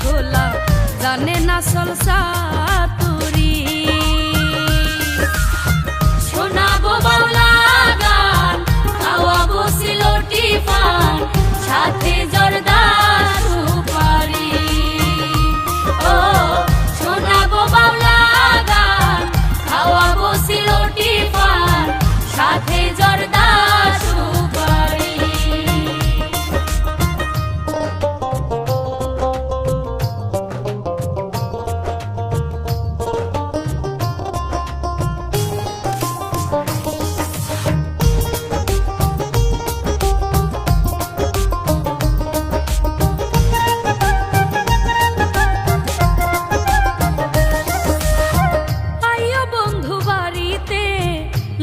খোলা জানে না সলসা তুরি শোনাবো বাউলা গান খাওয়াবো সিলোটি পান সাথে জর্দা সুপারি ও শোনাবো বাউলা গান খাওয়াবো সিলোটি পান সাথে জর্দা সুপারি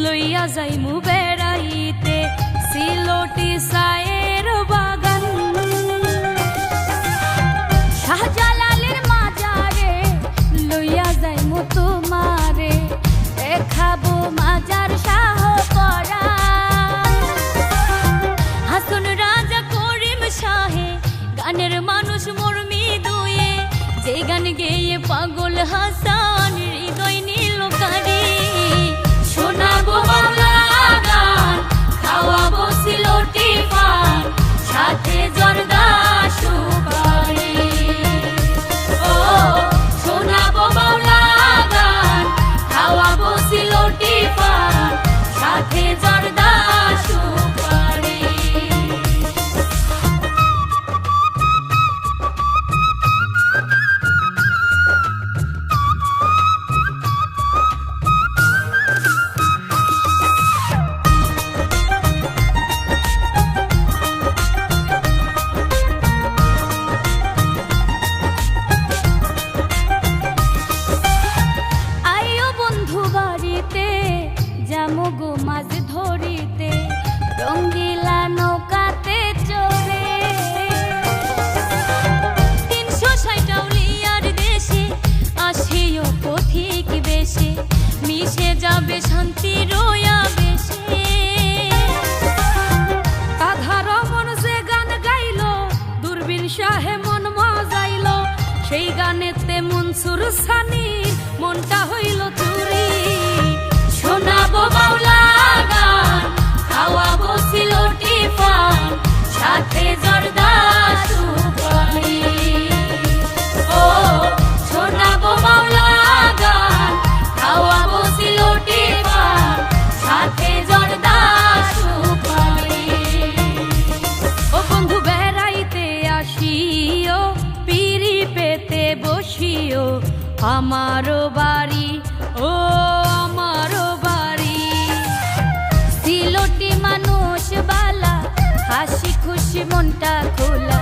লইয়া যাইমু বেড়াইতে সিলোটি সায়ের বাগান শাহজালালের মাজারে লইয়া যাইমু তোমারে দেখাবো মাজার শাহ করা হাসন রাজা করিম শাহে গানের মানুষ মর্মি দুয়ে যে গান গেয়ে পাগল হাসান হৃদয় নীল কারি শোনাবো বাংলা গান খাওয়াবো সিলোটি পান সাথে জর্দা সুপারি ও শোনাবো বাংলা গান খাওয়াবো সিলোটি পান সাথে জর্দা সুপারি যামগো মাছ ধরিতে রঙ্গিলা নৌকাতে চড়ে ৩৬০ আউলিয়ার দেশে আসিও পথিক বেশে মিশে যাবে শান্তি রোয়া বেশে আধা রমন যে গান গাইল দূরবীন শাহে মন মজাইল সেই গানেতে মনসুর সানির মনটা হইল চুরি শোনাবো বাউলা গান খাওয়াবো সিলোটি পান সাথে জর্দা সুপারি ও শোনাবো বাউলা গান খাওয়াবো সিলোটি পান সাথে জর্দা সুপারি ও বন্ধু বেড়াইতে আসিও পিরি পেতে বসিও আমারও বাড়ি ও আমারও বাড়ি সিলোটি মানুষ বালা হাসি খুশি মনটা খোলা